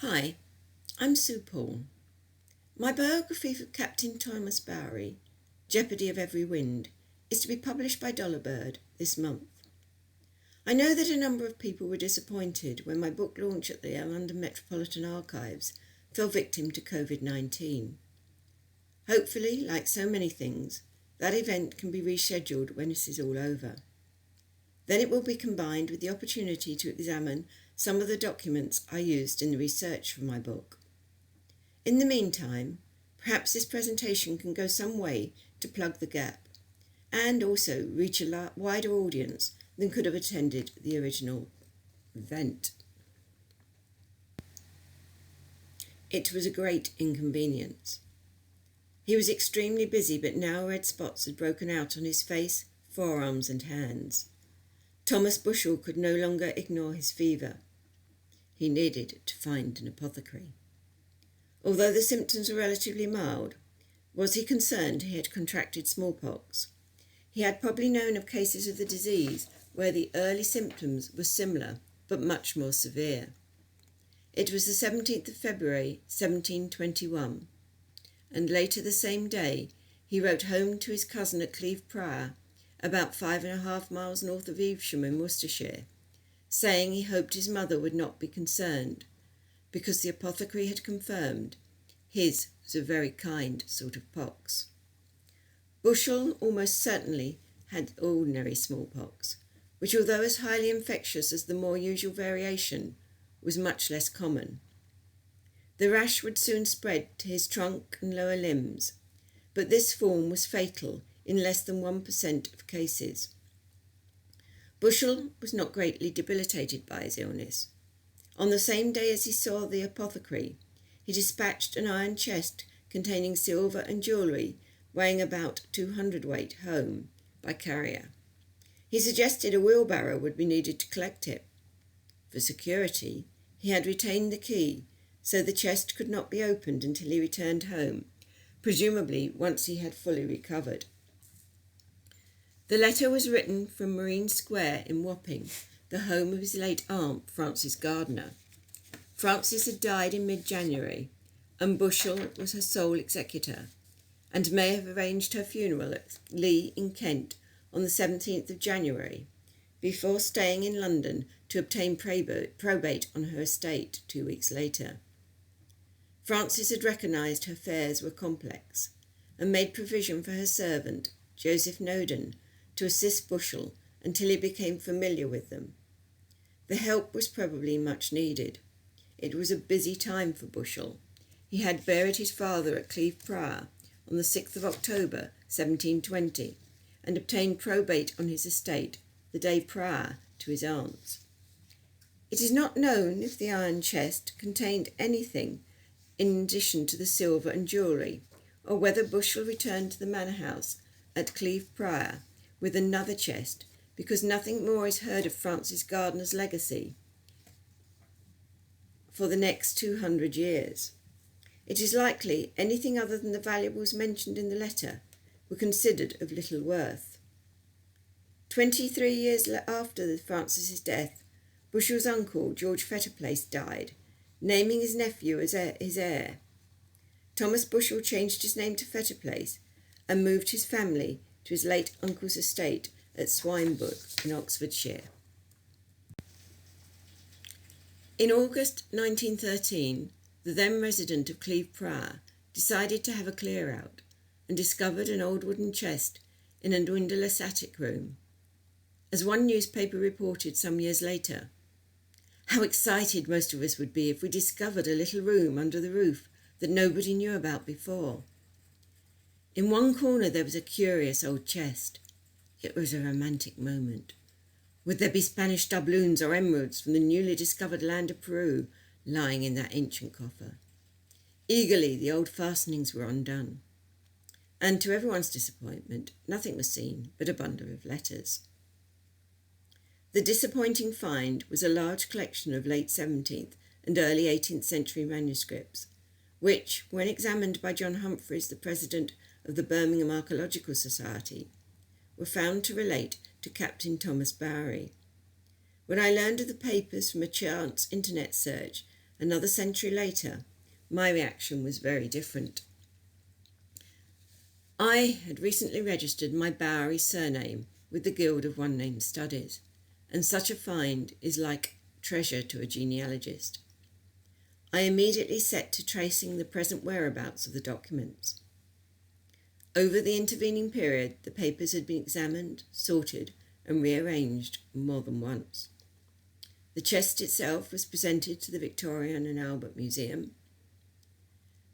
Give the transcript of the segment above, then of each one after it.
Hi, I'm Sue Paul. My biography for Captain Thomas Bowery, Jeopardy of Every Wind, is to be published by Bird this month. I know that a number of people were disappointed when my book launch at the London Metropolitan Archives fell victim to COVID-19. Hopefully, like so many things, that event can be rescheduled when it is all over. Then it will be combined with the opportunity to examine some of the documents I used in the research for my book. In the meantime, perhaps this presentation can go some way to plug the gap and also reach a wider audience than could have attended the original event. It was a great inconvenience. He was extremely busy, but now red spots had broken out on his face, forearms and hands. Thomas Bushell could no longer ignore his fever. He needed to find an apothecary. Although the symptoms were relatively mild, was he concerned he had contracted smallpox? He had probably known of cases of the disease where the early symptoms were similar but much more severe. It was the 17th of February, 1721, and later the same day he wrote home to his cousin at Cleve Prior, about 5.5 miles north of Evesham in Worcestershire, saying he hoped his mother would not be concerned, because the apothecary had confirmed his was a very kind sort of pox. Bushell almost certainly had ordinary smallpox, which, although as highly infectious as the more usual variation, was much less common. The rash would soon spread to his trunk and lower limbs, but this form was fatal in less than 1% of cases. Bushell was not greatly debilitated by his illness. On the same day as he saw the apothecary, he dispatched an iron chest containing silver and jewellery weighing about 200 weight home by carrier. He suggested a wheelbarrow would be needed to collect it. For security, he had retained the key, so the chest could not be opened until he returned home, presumably once he had fully recovered. The letter was written from Marine Square in Wapping, the home of his late aunt, Frances Gardner. Frances had died in mid-January, and Bushell was her sole executor, and may have arranged her funeral at Lee in Kent on the 17th of January, before staying in London to obtain probate on her estate 2 weeks later. Frances had recognised her affairs were complex, and made provision for her servant, Joseph Noden, to assist Bushell until he became familiar with them. The help was probably much needed. It was a busy time for Bushell. He had buried his father at Cleve Prior on the 6th of October, 1720, and obtained probate on his estate the day prior to his aunt's. It is not known if the iron chest contained anything in addition to the silver and jewellery, or whether Bushell returned to the manor house at Cleve Prior with another chest, because nothing more is heard of Frances Gardner's legacy for the next 200 years. It is likely anything other than the valuables mentioned in the letter were considered of little worth. 23 years after Frances's death, Bushell's uncle, George Fetterplace, died, naming his nephew as his heir. Thomas Bushell changed his name to Fetterplace and moved his family to his late uncle's estate at Swinebrook in Oxfordshire. In August 1913, the then resident of Cleve Prior decided to have a clear-out and discovered an old wooden chest in a windowless attic room. As one newspaper reported some years later, "How excited most of us would be if we discovered a little room under the roof that nobody knew about before." In one corner there was a curious old chest. It was a romantic moment. Would there be Spanish doubloons or emeralds from the newly discovered land of Peru lying in that ancient coffer? Eagerly the old fastenings were undone, and to everyone's disappointment, nothing was seen but a bundle of letters. The disappointing find was a large collection of late 17th and early 18th century manuscripts, which, when examined by John Humphreys, the president of the Birmingham Archaeological Society, were found to relate to Captain Thomas Bowery. When I learned of the papers from a chance internet search another century later, my reaction was very different. I had recently registered my Bowery surname with the Guild of One-Name Studies, and such a find is like treasure to a genealogist. I immediately set to tracing the present whereabouts of the documents. Over the intervening period, the papers had been examined, sorted, and rearranged more than once. The chest itself was presented to the Victoria and Albert Museum.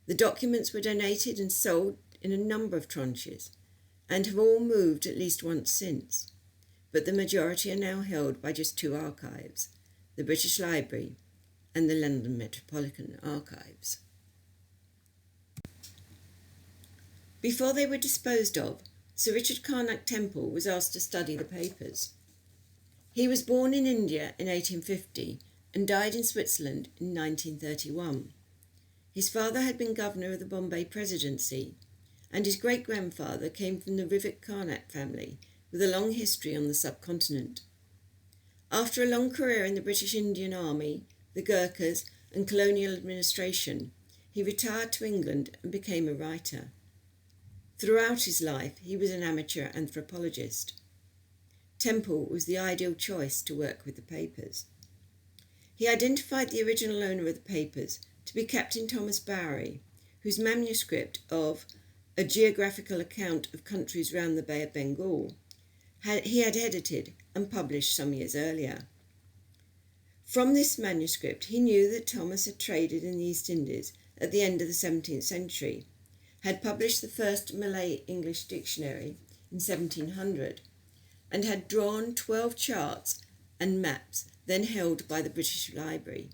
The documents were donated and sold in a number of tranches, and have all moved at least once since, but the majority are now held by just two archives, the British Library and the London Metropolitan Archives. Before they were disposed of, Sir Richard Carnac Temple was asked to study the papers. He was born in India in 1850 and died in Switzerland in 1931. His father had been governor of the Bombay Presidency, and his great-grandfather came from the Rivik Carnac family with a long history on the subcontinent. After a long career in the British Indian Army, the Gurkhas, and colonial administration, he retired to England and became a writer. Throughout his life, he was an amateur anthropologist. Temple was the ideal choice to work with the papers. He identified the original owner of the papers to be Captain Thomas Bowery, whose manuscript of A Geographical Account of Countries Round the Bay of Bengal he had edited and published some years earlier. From this manuscript, he knew that Thomas had traded in the East Indies at the end of the 17th century, had published the first Malay-English dictionary in 1700, and had drawn 12 charts and maps then held by the British Library.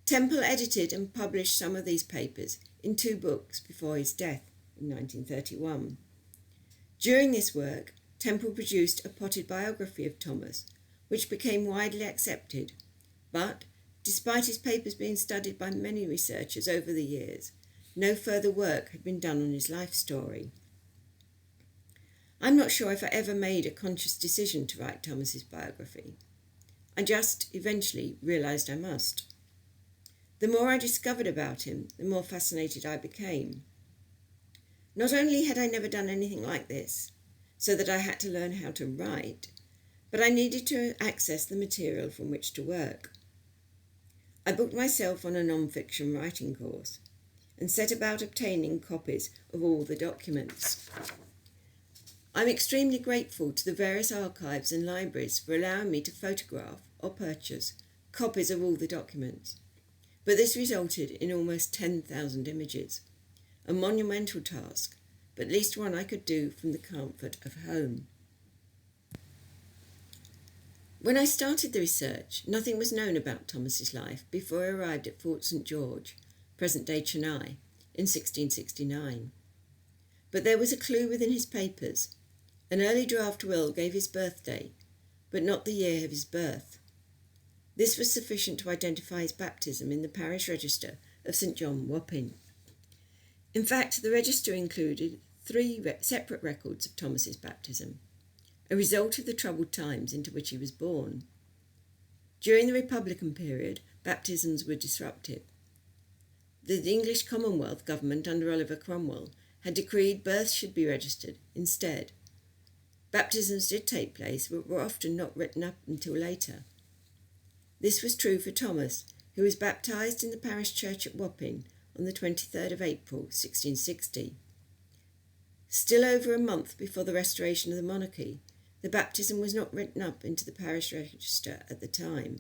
Temple edited and published some of these papers in 2 books before his death in 1931. During this work, Temple produced a potted biography of Thomas, which became widely accepted, but, despite his papers being studied by many researchers over the years, no further work had been done on his life story. I'm not sure if I ever made a conscious decision to write Thomas's biography. I just eventually realised I must. The more I discovered about him, the more fascinated I became. Not only had I never done anything like this, so that I had to learn how to write, but I needed to access the material from which to work. I booked myself on a non-fiction writing course and set about obtaining copies of all the documents. I'm extremely grateful to the various archives and libraries for allowing me to photograph or purchase copies of all the documents, but this resulted in almost 10,000 images, a monumental task, but at least one I could do from the comfort of home. When I started the research, nothing was known about Thomas's life before I arrived at Fort St George, present-day Chennai, in 1669. But there was a clue within his papers. An early draft will gave his birthday, but not the year of his birth. This was sufficient to identify his baptism in the parish register of St John, Wapping. In fact, the register included 3 separate records of Thomas's baptism, a result of the troubled times into which he was born. During the Republican period, baptisms were disruptive. The English Commonwealth government under Oliver Cromwell had decreed births should be registered instead. Baptisms did take place, but were often not written up until later. This was true for Thomas, who was baptised in the parish church at Wapping on the 23rd of April, 1660. Still over a month before the restoration of the monarchy, the baptism was not written up into the parish register at the time.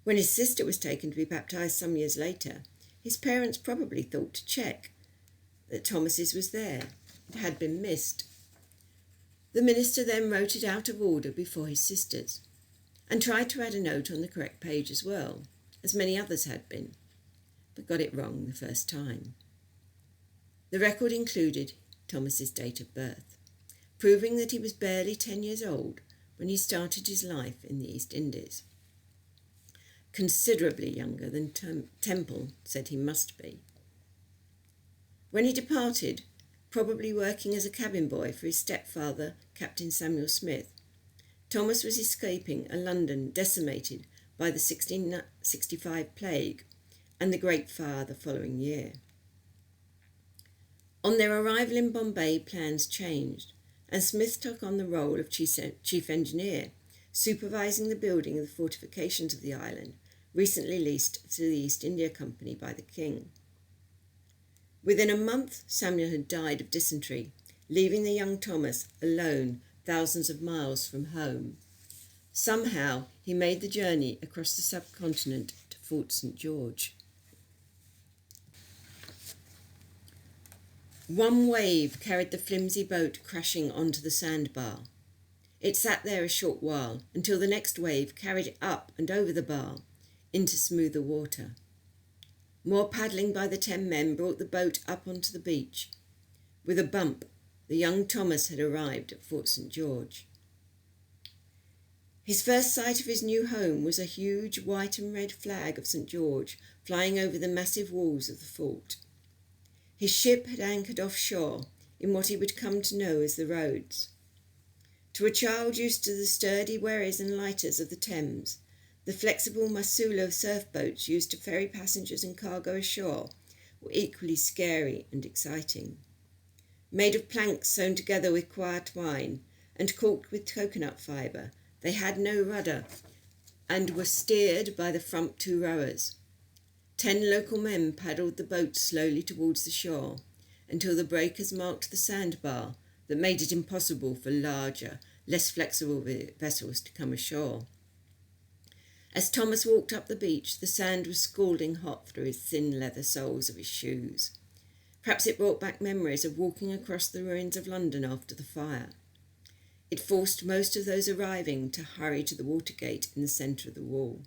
When his sister was taken to be baptised some years later, his parents probably thought to check that Thomas's was there. It had been missed. The minister then wrote it out of order before his sister's, and tried to add a note on the correct page as well, as many others had been, but got it wrong the first time. The record included Thomas's date of birth, proving that he was barely 10 years old when he started his life in the East Indies. Considerably younger than Temple said he must be. When he departed, probably working as a cabin boy for his stepfather, Captain Samuel Smith, Thomas was escaping a London decimated by the 1665 plague and the Great Fire the following year. On their arrival in Bombay, plans changed, and Smith took on the role of chief engineer, supervising the building of the fortifications of the island, recently leased to the East India Company by the king. Within a month, Samuel had died of dysentery, leaving the young Thomas alone thousands of miles from home. Somehow, he made the journey across the subcontinent to Fort St. George. One wave carried the flimsy boat crashing onto the sandbar. It sat there a short while until the next wave carried it up and over the bar into smoother water. More paddling by the 10 men brought the boat up onto the beach. With a bump, the young Thomas had arrived at Fort St. George. His first sight of his new home was a huge white and red flag of St. George flying over the massive walls of the fort. His ship had anchored offshore in what he would come to know as the Roads. To a child used to the sturdy wherries and lighters of the Thames, the flexible Masulo surf boats used to ferry passengers and cargo ashore were equally scary and exciting. Made of planks sewn together with coir twine and corked with coconut fibre, they had no rudder and were steered by the front 2 rowers. 10 local men paddled the boat slowly towards the shore until the breakers marked the sandbar that made it impossible for larger, less flexible vessels to come ashore. As Thomas walked up the beach, the sand was scalding hot through his thin leather soles of his shoes. Perhaps it brought back memories of walking across the ruins of London after the fire. It forced most of those arriving to hurry to the water gate in the centre of the wall.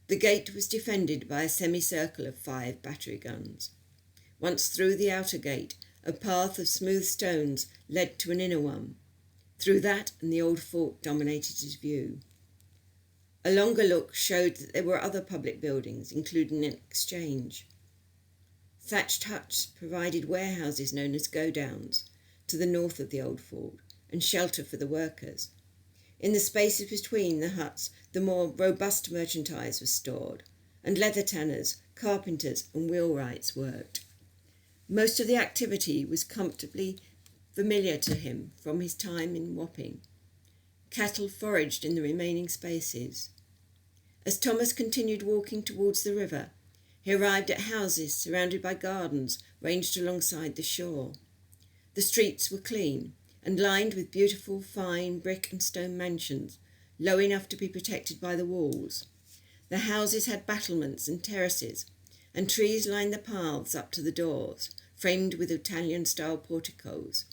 The gate was defended by a semicircle of 5 battery guns. Once through the outer gate, a path of smooth stones led to an inner one. Through that and the old fort dominated his view. A longer look showed that there were other public buildings, including an exchange. Thatched huts provided warehouses known as godowns to the north of the old fort and shelter for the workers. In the spaces between the huts, the more robust merchandise was stored, and leather tanners, carpenters and wheelwrights worked. Most of the activity was comfortably familiar to him from his time in Wapping. Cattle foraged in the remaining spaces. As Thomas continued walking towards the river, he arrived at houses surrounded by gardens ranged alongside the shore. The streets were clean and lined with beautiful, fine brick and stone mansions, low enough to be protected by the walls. The houses had battlements and terraces, and trees lined the paths up to the doors, framed with Italian-style porticos.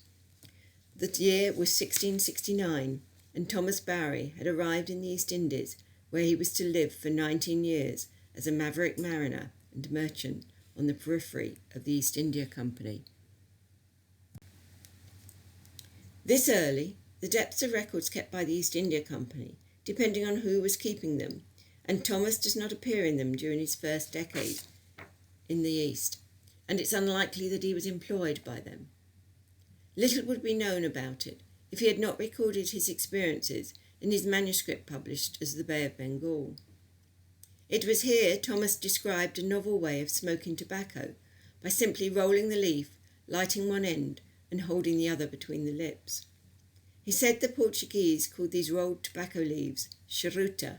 The year was 1669, and Thomas Barry had arrived in the East Indies, where he was to live for 19 years as a maverick mariner and merchant on the periphery of the East India Company. This early, the depths of records kept by the East India Company, depending on who was keeping them, and Thomas does not appear in them during his first decade in the East, and it's unlikely that he was employed by them. Little would be known about it if he had not recorded his experiences in his manuscript published as The Bay of Bengal. It was here Thomas described a novel way of smoking tobacco by simply rolling the leaf, lighting one end, and holding the other between the lips. He said the Portuguese called these rolled tobacco leaves charuta.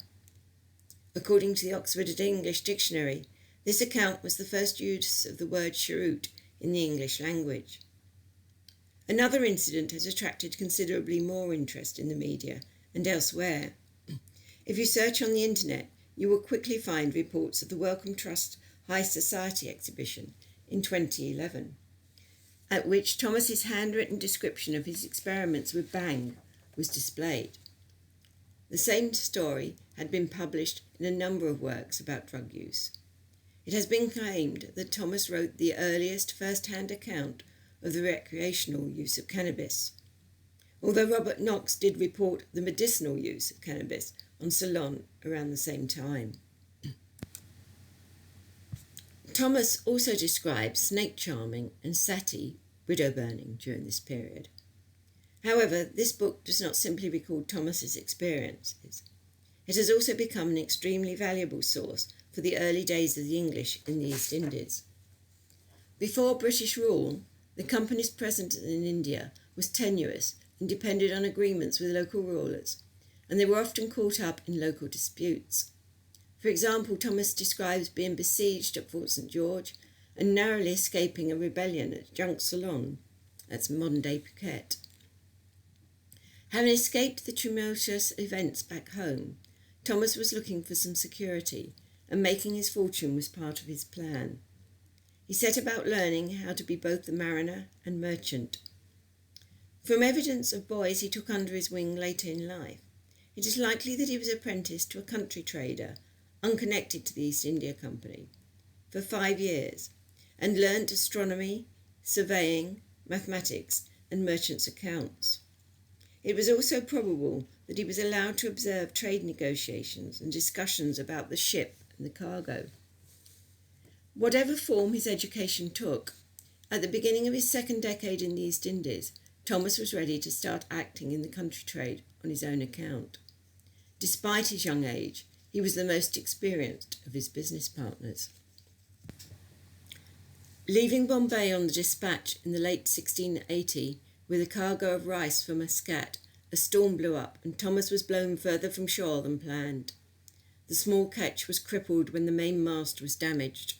According to the Oxford English Dictionary, this account was the first use of the word cheroot in the English language. Another incident has attracted considerably more interest in the media and elsewhere. If you search on the internet, you will quickly find reports of the Wellcome Trust High Society exhibition in 2011, at which Thomas's handwritten description of his experiments with bang was displayed. The same story had been published in a number of works about drug use. It has been claimed that Thomas wrote the earliest first-hand account of the recreational use of cannabis, although Robert Knox did report the medicinal use of cannabis on Ceylon around the same time. Thomas also describes snake charming and sati, widow burning, during this period. However, this book does not simply record Thomas's experiences. It has also become an extremely valuable source for the early days of the English in the East Indies. Before British rule, the company's presence in India was tenuous and depended on agreements with local rulers, and they were often caught up in local disputes. For example, Thomas describes being besieged at Fort St. George and narrowly escaping a rebellion at Junk Ceylon, that's modern-day Phuket. Having escaped the tumultuous events back home, Thomas was looking for some security, and making his fortune was part of his plan. He set about learning how to be both the mariner and merchant. From evidence of boys he took under his wing later in life, it is likely that he was apprenticed to a country trader, unconnected to the East India Company, for 5 years, and learnt astronomy, surveying, mathematics, and merchants' accounts. It was also probable that he was allowed to observe trade negotiations and discussions about the ship and the cargo. Whatever form his education took, at the beginning of his second decade in the East Indies, Thomas was ready to start acting in the country trade on his own account. Despite his young age, he was the most experienced of his business partners. Leaving Bombay on the Dispatch in the late 1680 with a cargo of rice for Muscat, a storm blew up and Thomas was blown further from shore than planned. The small ketch was crippled when the main mast was damaged.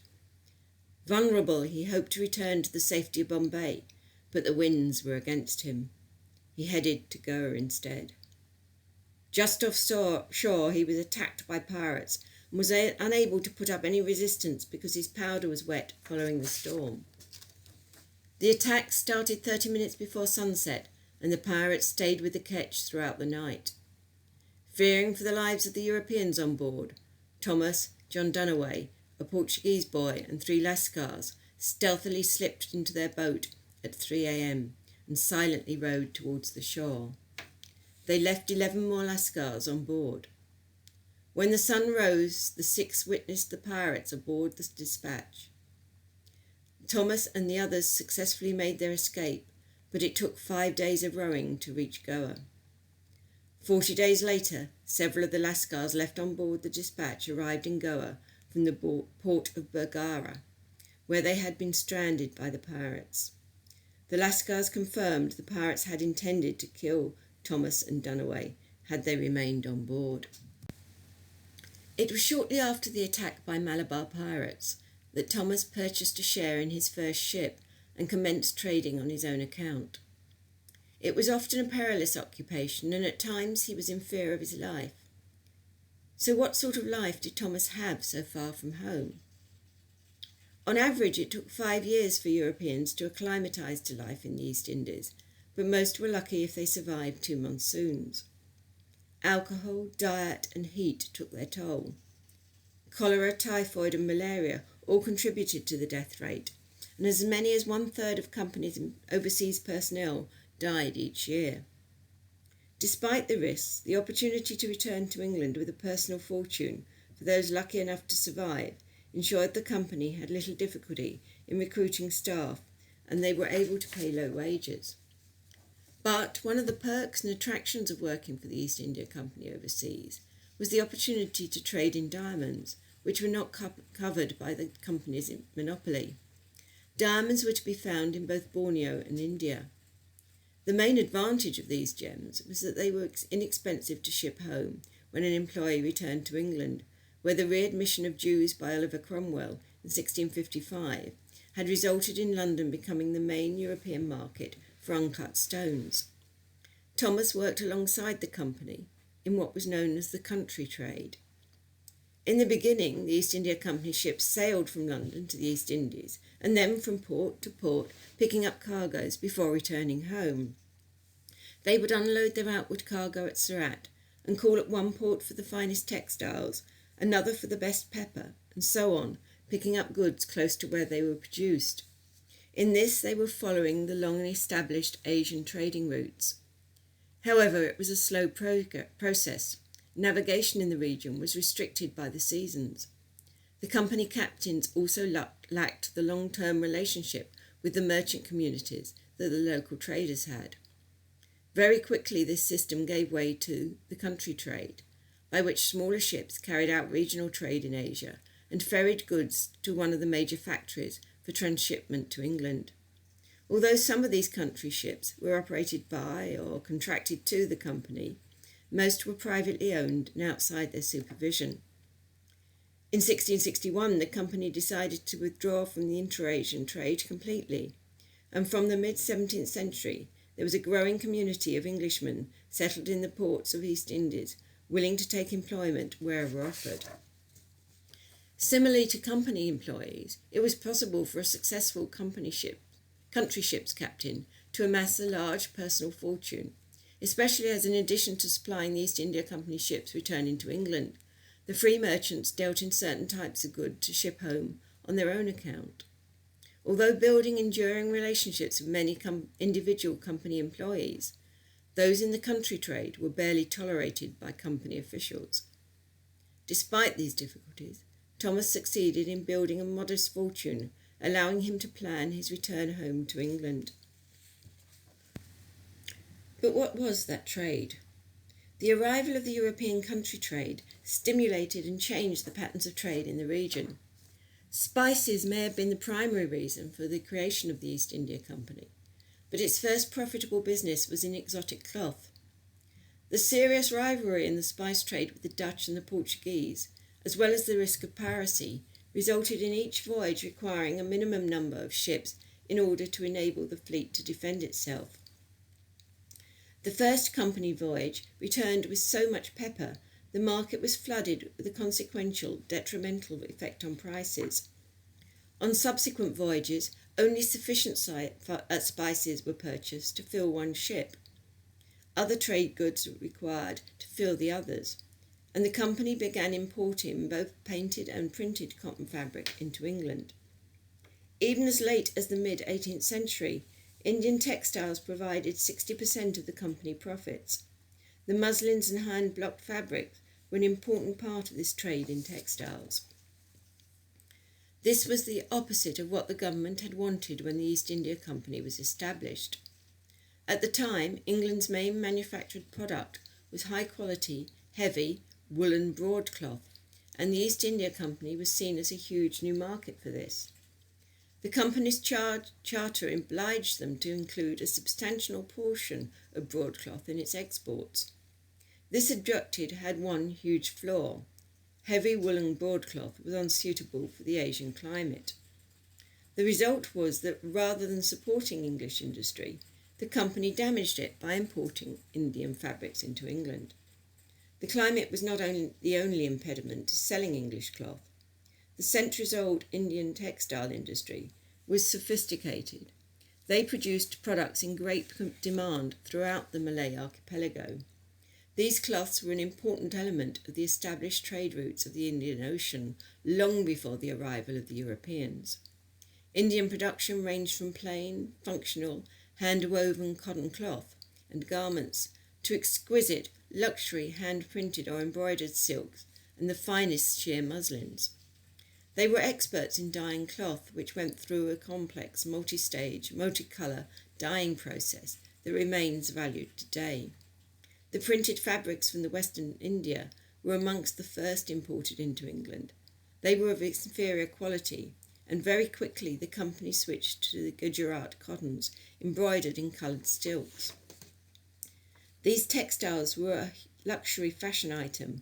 Vulnerable, he hoped to return to the safety of Bombay, but the winds were against him. He headed to Goa instead. Just off shore, he was attacked by pirates and was unable to put up any resistance because his powder was wet following the storm. The attack started 30 minutes before sunset, and the pirates stayed with the ketch throughout the night. Fearing for the lives of the Europeans on board, Thomas, John Dunaway, a Portuguese boy, and 3 Lascars stealthily slipped into their boat at 3 a.m. and silently rowed towards the shore. They left 11 more Lascars on board. When the sun rose, the 6 witnessed the pirates aboard the Dispatch. Thomas and the others successfully made their escape, but it took 5 days of rowing to reach Goa. 40 days later, several of the Lascars left on board the Dispatch arrived in Goa from the port of Bergara, where they had been stranded by the pirates. The Lascars confirmed the pirates had intended to kill Thomas and Dunaway had they remained on board. It was shortly after the attack by Malabar pirates that Thomas purchased a share in his first ship and commenced trading on his own account. It was often a perilous occupation, and at times he was in fear of his life. So what sort of life did Thomas have so far from home? On average, it took 5 years for Europeans to acclimatise to life in the East Indies, but most were lucky if they survived 2 monsoons. Alcohol, diet and heat took their toll. Cholera, typhoid and malaria all contributed to the death rate, and as many as 1/3 of companies and overseas personnel died each year. Despite the risks, the opportunity to return to England with a personal fortune for those lucky enough to survive ensured the company had little difficulty in recruiting staff, and they were able to pay low wages. But one of the perks and attractions of working for the East India Company overseas was the opportunity to trade in diamonds, which were not covered by the company's monopoly. Diamonds were to be found in both Borneo and India. The main advantage of these gems was that they were inexpensive to ship home when an employee returned to England, where the readmission of Jews by Oliver Cromwell in 1655 had resulted in London becoming the main European market for uncut stones. Thomas worked alongside the company in what was known as the country trade. In the beginning, the East India Company ships sailed from London to the East Indies and then from port to port, picking up cargoes before returning home. They would unload their outward cargo at Surat and call at one port for the finest textiles, another for the best pepper, and so on, picking up goods close to where they were produced. In this, they were following the long-established Asian trading routes. However, it was a slow process. Navigation in the region was restricted by the seasons. The company captains also lacked the long-term relationship with the merchant communities that the local traders had. Very quickly, this system gave way to the country trade. by which smaller ships carried out regional trade in Asia and ferried goods to one of the major factories for transshipment to England. Although some of these country ships were operated by or contracted to the company, most were privately owned and outside their supervision. In 1661, the company decided to withdraw from the inter-Asian trade completely, and from the mid-17th century, there was a growing community of Englishmen settled in the ports of East Indies, willing to take employment wherever offered. Similarly to company employees, it was possible for a successful country ship's captain to amass a large personal fortune, especially as in addition to supplying the East India Company ships returning to England, the free merchants dealt in certain types of goods to ship home on their own account. Although building enduring relationships with many individual company employees, those in the country trade were barely tolerated by company officials. Despite these difficulties, Thomas succeeded in building a modest fortune, allowing him to plan his return home to England. But what was that trade? The arrival of the European country trade stimulated and changed the patterns of trade in the region. Spices may have been the primary reason for the creation of the East India Company, but its first profitable business was in exotic cloth. The serious rivalry in the spice trade with the Dutch and the Portuguese, as well as the risk of piracy, resulted in each voyage requiring a minimum number of ships in order to enable the fleet to defend itself. The first company voyage returned with so much pepper, the market was flooded with a consequential detrimental effect on prices. On subsequent voyages, only sufficient spices were purchased to fill one ship. Other trade goods were required to fill the others, and the company began importing both painted and printed cotton fabric into England. Even as late as the mid-18th century, Indian textiles provided 60% of the company profits. The muslins and hand-blocked fabrics were an important part of this trade in textiles. This was the opposite of what the government had wanted when the East India Company was established. At the time, England's main manufactured product was high-quality, heavy, woolen broadcloth, and the East India Company was seen as a huge new market for this. The company's charter obliged them to include a substantial portion of broadcloth in its exports. This objective had one huge flaw. Heavy woolen broadcloth was unsuitable for the Asian climate. The result was that rather than supporting English industry, the company damaged it by importing Indian fabrics into England. The climate was not only the only impediment to selling English cloth. The centuries-old Indian textile industry was sophisticated. They produced products in great demand throughout the Malay archipelago. These cloths were an important element of the established trade routes of the Indian Ocean long before the arrival of the Europeans. Indian production ranged from plain, functional, hand-woven cotton cloth and garments to exquisite, luxury hand-printed or embroidered silks and the finest sheer muslins. They were experts in dyeing cloth, which went through a complex, multi-stage, multicolour dyeing process that remains valued today. The printed fabrics from the Western India were amongst the first imported into England. They were of inferior quality, and very quickly the company switched to the Gujarat cottons, embroidered in coloured silks. These textiles were a luxury fashion item.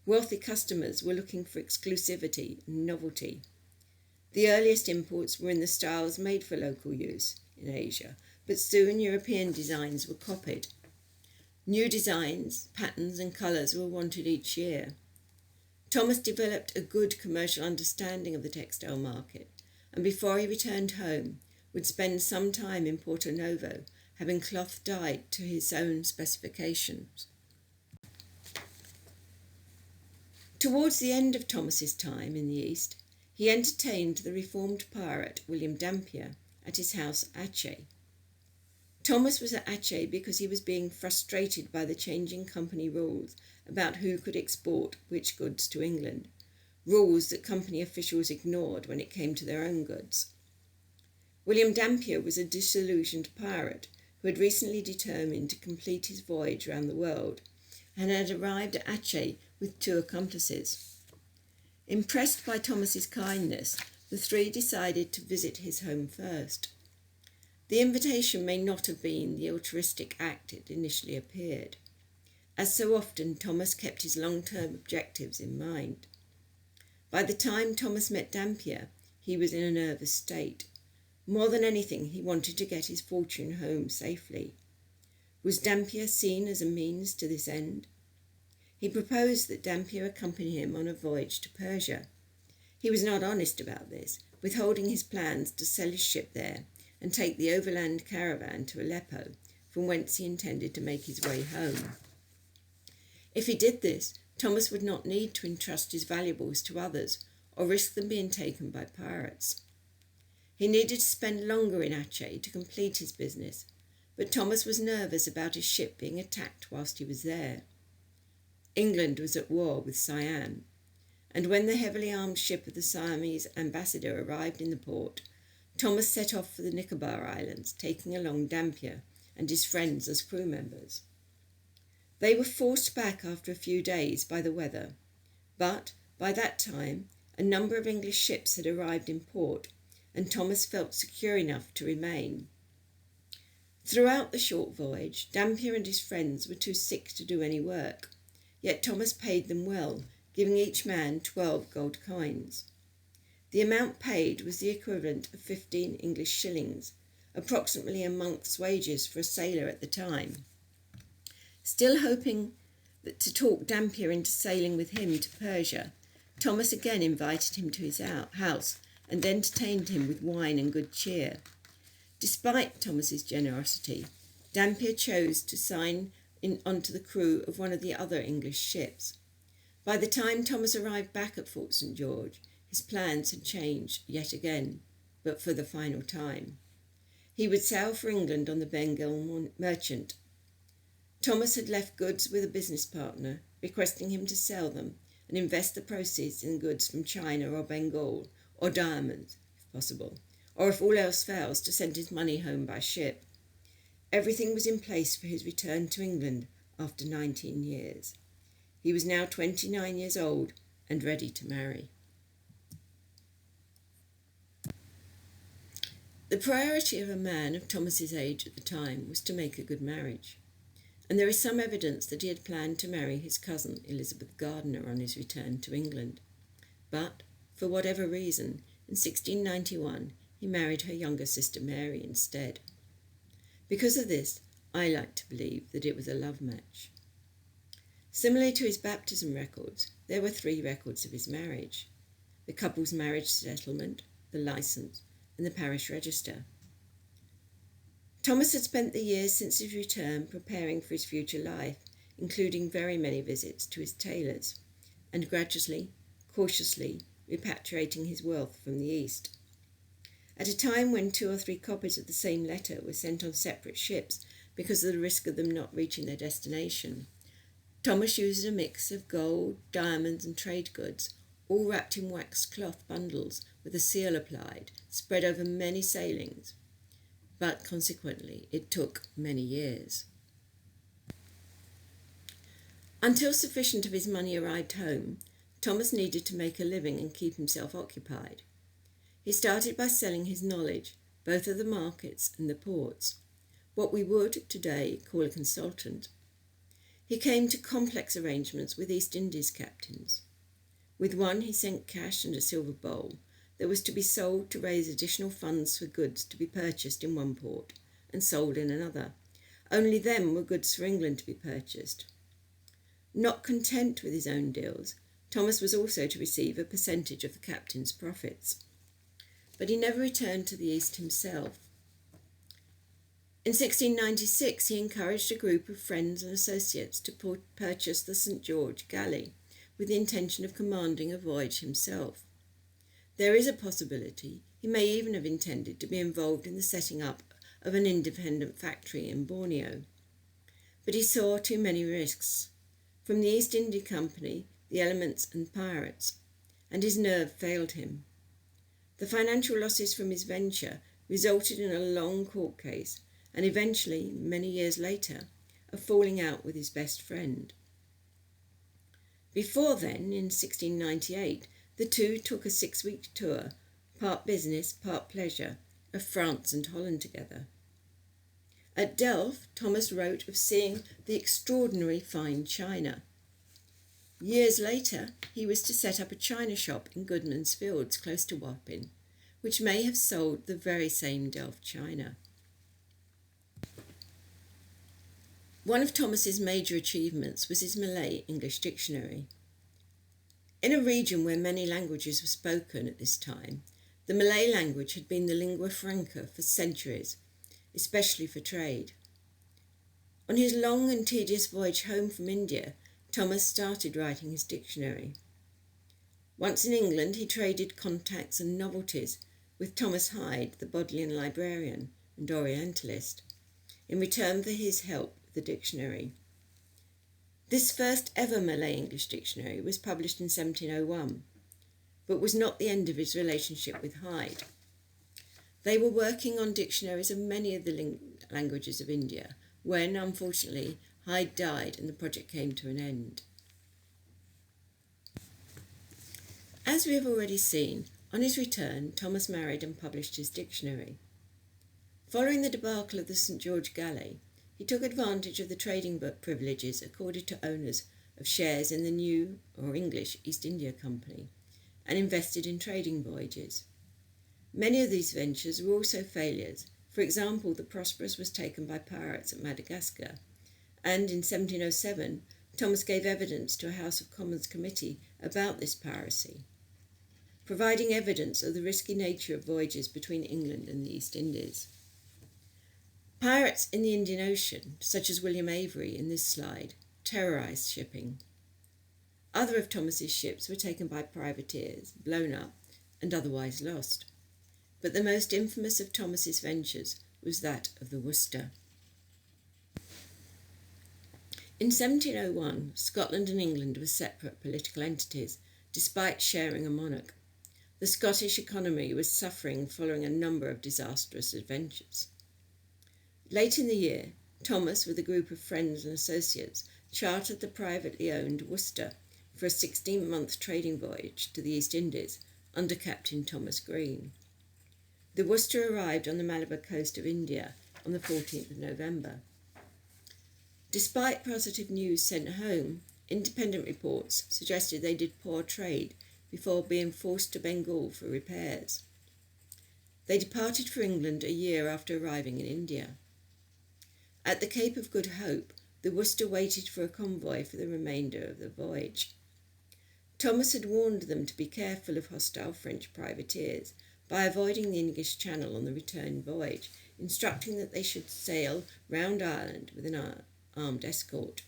Wealthy customers were looking for exclusivity and novelty. The earliest imports were in the styles made for local use in Asia, but soon European designs were copied. New designs, patterns and colours were wanted each year. Thomas developed a good commercial understanding of the textile market, and before he returned home, would spend some time in Porto Novo, having cloth dyed to his own specifications. Towards the end of Thomas's time in the East, he entertained the reformed pirate William Dampier at his house at Aceh. Thomas was at Aceh because he was being frustrated by the changing company rules about who could export which goods to England, rules that company officials ignored when it came to their own goods. William Dampier was a disillusioned pirate who had recently determined to complete his voyage round the world and had arrived at Aceh with 2 accomplices. Impressed by Thomas's kindness, the 3 decided to visit his home first. The invitation may not have been the altruistic act it initially appeared. As so often, Thomas kept his long-term objectives in mind. By the time Thomas met Dampier, he was in a nervous state. More than anything, he wanted to get his fortune home safely. Was Dampier seen as a means to this end? He proposed that Dampier accompany him on a voyage to Persia. He was not honest about this, withholding his plans to sell his ship there and take the overland caravan to Aleppo, from whence he intended to make his way home. If he did this, Thomas would not need to entrust his valuables to others or risk them being taken by pirates. He needed to spend longer in Aceh to complete his business, but Thomas was nervous about his ship being attacked whilst he was there. England was at war with Siam, and when the heavily armed ship of the Siamese ambassador arrived in the port, Thomas set off for the Nicobar Islands, taking along Dampier and his friends as crew members. They were forced back after a few days by the weather, but by that time a number of English ships had arrived in port, and Thomas felt secure enough to remain. Throughout the short voyage, Dampier and his friends were too sick to do any work, yet Thomas paid them well, giving each man 12 gold coins. The amount paid was the equivalent of 15 English shillings, approximately a month's wages for a sailor at the time. Still hoping to talk Dampier into sailing with him to Persia, Thomas again invited him to his house and entertained him with wine and good cheer. Despite Thomas's generosity, Dampier chose to sign onto the crew of one of the other English ships. By the time Thomas arrived back at Fort St. George, his plans had changed yet again, but for the final time. He would sail for England on the Bengal Merchant. Thomas had left goods with a business partner, requesting him to sell them and invest the proceeds in goods from China or Bengal, or diamonds, if possible, or if all else fails, to send his money home by ship. Everything was in place for his return to England after 19 years. He was now 29 years old and ready to marry. The priority of a man of Thomas's age at the time was to make a good marriage, and there is some evidence that he had planned to marry his cousin Elizabeth Gardiner on his return to England. But, for whatever reason, in 1691 he married her younger sister Mary instead. Because of this, I like to believe that it was a love match. Similarly to his baptism records, there were 3 records of his marriage: the couple's marriage settlement, the licence, and the parish register. Thomas had spent the years since his return preparing for his future life, including very many visits to his tailors, and gradually, cautiously, repatriating his wealth from the East. At a time when 2 or 3 copies of the same letter were sent on separate ships because of the risk of them not reaching their destination, Thomas used a mix of gold, diamonds, and trade goods, all wrapped in waxed cloth bundles with a seal applied, spread over many sailings. But consequently, it took many years. Until sufficient of his money arrived home, Thomas needed to make a living and keep himself occupied. He started by selling his knowledge, both of the markets and the ports, what we would today call a consultant. He came to complex arrangements with East Indies captains. With one, he sent cash and a silver bowl that was to be sold to raise additional funds for goods to be purchased in one port and sold in another. Only then were goods for England to be purchased. Not content with his own deals, Thomas was also to receive a percentage of the captain's profits. But he never returned to the East himself. In 1696, he encouraged a group of friends and associates to purchase the St. George galley, with the intention of commanding a voyage himself. There is a possibility he may even have intended to be involved in the setting up of an independent factory in Borneo. But he saw too many risks, from the East India Company, the elements and pirates, and his nerve failed him. The financial losses from his venture resulted in a long court case and eventually, many years later, a falling out with his best friend. Before then, in 1698, the two took a 6-week tour, part business, part pleasure, of France and Holland together. At Delft, Thomas wrote of seeing the extraordinary fine china. Years later, he was to set up a china shop in Goodman's Fields, close to Wapping, which may have sold the very same Delft china. One of Thomas's major achievements was his Malay English dictionary. In a region where many languages were spoken at this time, the Malay language had been the lingua franca for centuries, especially for trade. On his long and tedious voyage home from India, Thomas started writing his dictionary. Once in England, he traded contacts and novelties with Thomas Hyde, the Bodleian librarian and Orientalist, in return for his help with the dictionary. This first ever Malay English dictionary was published in 1701, but was not the end of his relationship with Hyde. They were working on dictionaries of many of the languages of India when, unfortunately, Hyde died and the project came to an end. As we have already seen, on his return, Thomas married and published his dictionary. Following the debacle of the St. George Galley, he took advantage of the trading privileges accorded to owners of shares in the new, or English, East India Company, and invested in trading voyages. Many of these ventures were also failures. For example, the Prosperous was taken by pirates at Madagascar, and in 1707, Thomas gave evidence to a House of Commons committee about this piracy, providing evidence of the risky nature of voyages between England and the East Indies. Pirates in the Indian Ocean, such as William Avery in this slide, terrorised shipping. Other of Thomas's ships were taken by privateers, blown up, and otherwise lost. But the most infamous of Thomas's ventures was that of the Worcester. In 1701, Scotland and England were separate political entities, despite sharing a monarch. The Scottish economy was suffering following a number of disastrous adventures. Late in the year, Thomas, with a group of friends and associates, chartered the privately owned Worcester for a 16-month trading voyage to the East Indies under Captain Thomas Green. The Worcester arrived on the Malabar coast of India on the 14th of November. Despite positive news sent home, independent reports suggested they did poor trade before being forced to Bengal for repairs. They departed for England a year after arriving in India. At the Cape of Good Hope, the Worcester waited for a convoy for the remainder of the voyage. Thomas had warned them to be careful of hostile French privateers by avoiding the English Channel on the return voyage, instructing that they should sail round Ireland with an armed escort.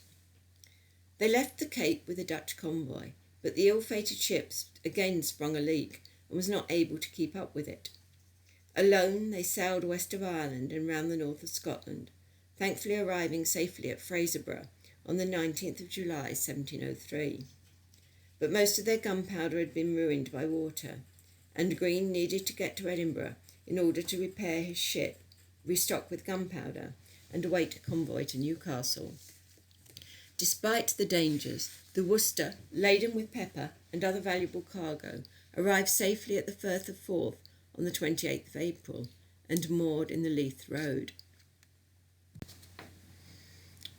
They left the Cape with a Dutch convoy, but the ill-fated ship again sprung a leak and was not able to keep up with it. Alone, they sailed west of Ireland and round the north of Scotland, thankfully arriving safely at Fraserburgh on the 19th of July 1703. But most of their gunpowder had been ruined by water, and Green needed to get to Edinburgh in order to repair his ship, restock with gunpowder, and await a convoy to Newcastle. Despite the dangers, the Worcester, laden with pepper and other valuable cargo, arrived safely at the Firth of Forth on the 28th of April and moored in the Leith Road.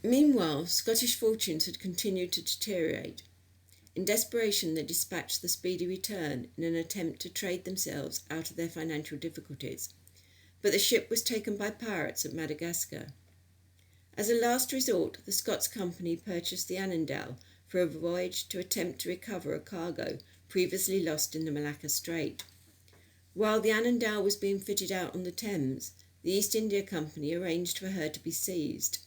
Meanwhile, Scottish fortunes had continued to deteriorate. In desperation, they dispatched the Speedy Return in an attempt to trade themselves out of their financial difficulties, but the ship was taken by pirates at Madagascar. As a last resort, the Scots Company purchased the Annandale for a voyage to attempt to recover a cargo previously lost in the Malacca Strait. While the Annandale was being fitted out on the Thames, the East India Company arranged for her to be seized.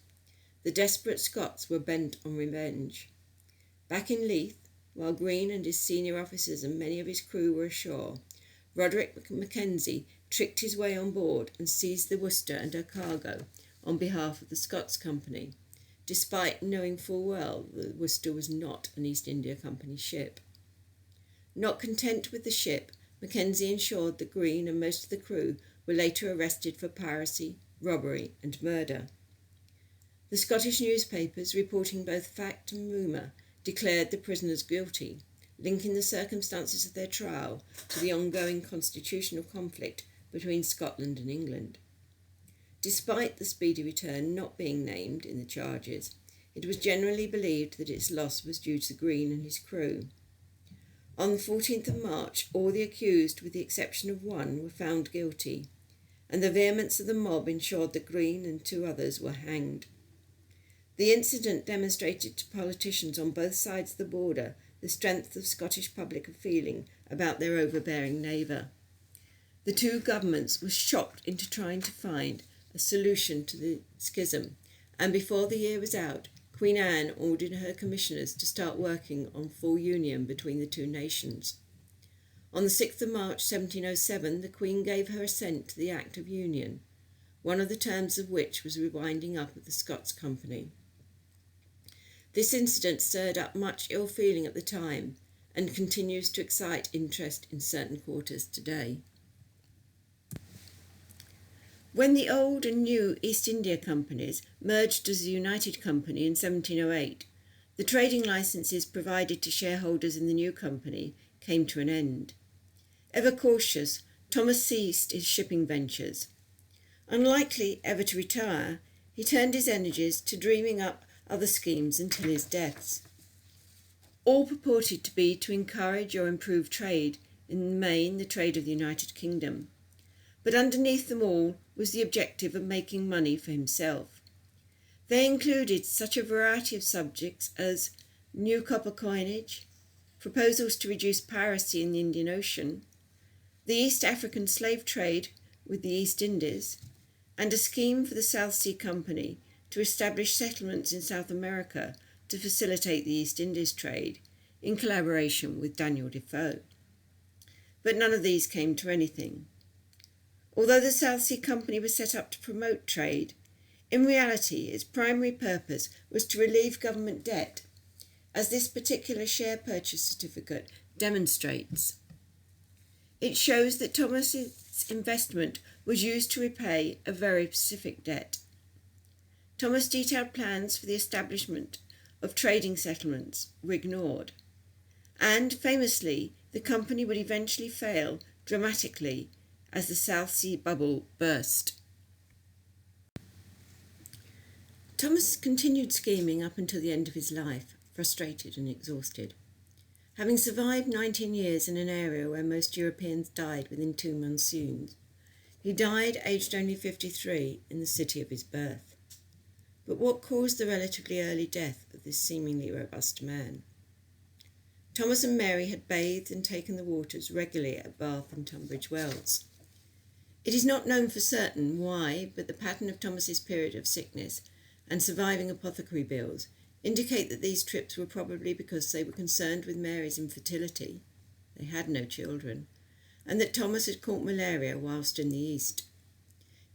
The desperate Scots were bent on revenge. Back in Leith, while Green and his senior officers and many of his crew were ashore, Roderick Mackenzie tricked his way on board and seized the Worcester and her cargo on behalf of the Scots Company, despite knowing full well that the Worcester was not an East India Company ship. Not content with the ship, Mackenzie ensured that Green and most of the crew were later arrested for piracy, robbery and murder. The Scottish newspapers, reporting both fact and rumour, declared the prisoners guilty, linking the circumstances of their trial to the ongoing constitutional conflict between Scotland and England. Despite the Speedy Return not being named in the charges, it was generally believed that its loss was due to Green and his crew. On the 14th of March, all the accused, with the exception of one, were found guilty, and the vehemence of the mob ensured that Green and 2 others were hanged. The incident demonstrated to politicians on both sides of the border the strength of Scottish public feeling about their overbearing neighbour. The 2 governments were shocked into trying to find a solution to the schism, and before the year was out, Queen Anne ordered her commissioners to start working on full union between the 2 nations. On the 6th of March 1707, the Queen gave her assent to the Act of Union, one of the terms of which was the winding up of the Scots Company. This incident stirred up much ill feeling at the time and continues to excite interest in certain quarters today. When the old and new East India Companies merged as a united company in 1708, the trading licences provided to shareholders in the new company came to an end. Ever cautious, Thomas ceased his shipping ventures. Unlikely ever to retire, he turned his energies to dreaming up other schemes until his deaths. All purported to be to encourage or improve trade, in the main the trade of the United Kingdom. But underneath them all was the objective of making money for himself. They included such a variety of subjects as new copper coinage, proposals to reduce piracy in the Indian Ocean, the East African slave trade with the East Indies, and a scheme for the South Sea Company to establish settlements in South America to facilitate the East Indies trade, in collaboration with Daniel Defoe. But none of these came to anything. Although the South Sea Company was set up to promote trade, in reality its primary purpose was to relieve government debt, as this particular share purchase certificate demonstrates. It shows that Thomas's investment was used to repay a very specific debt. Thomas' detailed plans for the establishment of trading settlements were ignored, and famously the company would eventually fail dramatically as the South Sea bubble burst. Thomas continued scheming up until the end of his life, frustrated and exhausted. Having survived 19 years in an area where most Europeans died within 2 monsoons, he died aged only 53 in the city of his birth. But what caused the relatively early death of this seemingly robust man? Thomas and Mary had bathed and taken the waters regularly at Bath and Tunbridge Wells. It is not known for certain why, but the pattern of Thomas's period of sickness and surviving apothecary bills indicate that these trips were probably because they were concerned with Mary's infertility. They had no children, and that Thomas had caught malaria whilst in the East.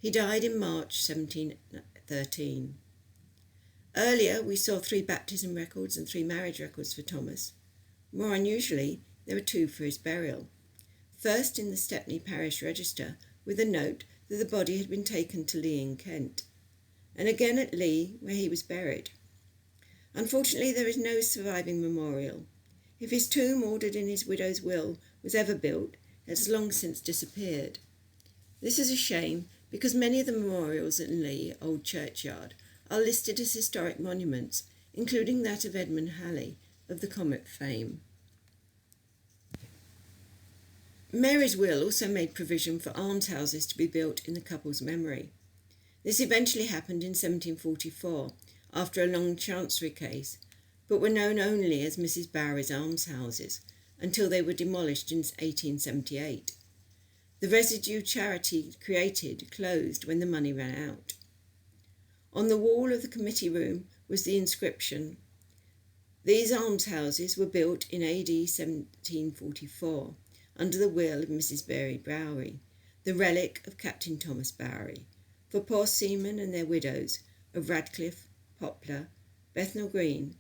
He died in March 1713. Earlier, we saw 3 baptism records and 3 marriage records for Thomas. More unusually, there were 2 for his burial. First in the Stepney Parish Register, with a note that the body had been taken to Lee in Kent, and again at Lee, where he was buried. Unfortunately, there is no surviving memorial. If his tomb, ordered in his widow's will, was ever built, it has long since disappeared. This is a shame, because many of the memorials at Lee Old Churchyard are listed as historic monuments, including that of Edmund Halley, of the Comet fame. Mary's will also made provision for almshouses to be built in the couple's memory. This eventually happened in 1744, after a long chancery case, but were known only as Mrs. Bowery's almshouses, until they were demolished in 1878. The residue charity created closed when the money ran out. On the wall of the committee room was the inscription, "These almshouses were built in AD 1744, under the will of Mrs. Mary Bowery, the relic of Captain Thomas Bowery, for poor seamen and their widows of Radcliffe, Poplar, Bethnal Green,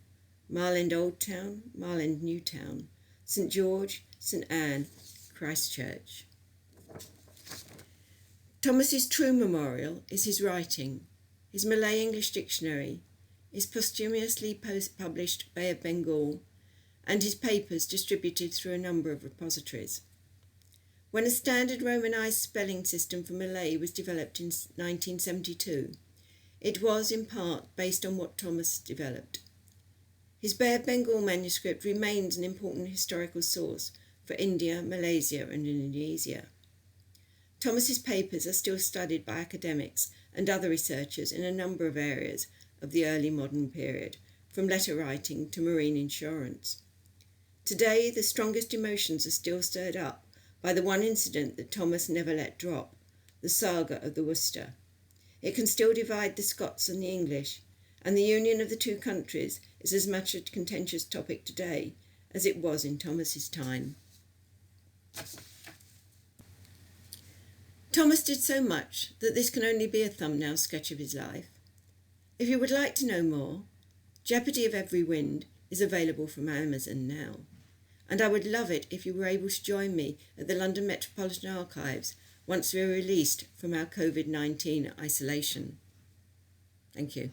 Marland Old Town, Marland New Town, St. George, St. Anne, Christchurch." Thomas's true memorial is his writing, his Malay English dictionary, his posthumously published Bay of Bengal, and his papers distributed through a number of repositories. When a standard Romanised spelling system for Malay was developed in 1972, it was in part based on what Thomas developed. His Bay of Bengal manuscript remains an important historical source for India, Malaysia, and Indonesia. Thomas's papers are still studied by academics and other researchers in a number of areas of the early modern period, from letter writing to marine insurance. Today, the strongest emotions are still stirred up by the one incident that Thomas never let drop, the saga of the Worcester. It can still divide the Scots and the English, and the union of the two countries is as much a contentious topic today as it was in Thomas's time. Thomas did so much that this can only be a thumbnail sketch of his life. If you would like to know more, Jeopardy of Every Wind is available from Amazon now, and I would love it if you were able to join me at the London Metropolitan Archives once we are released from our COVID-19 isolation. Thank you.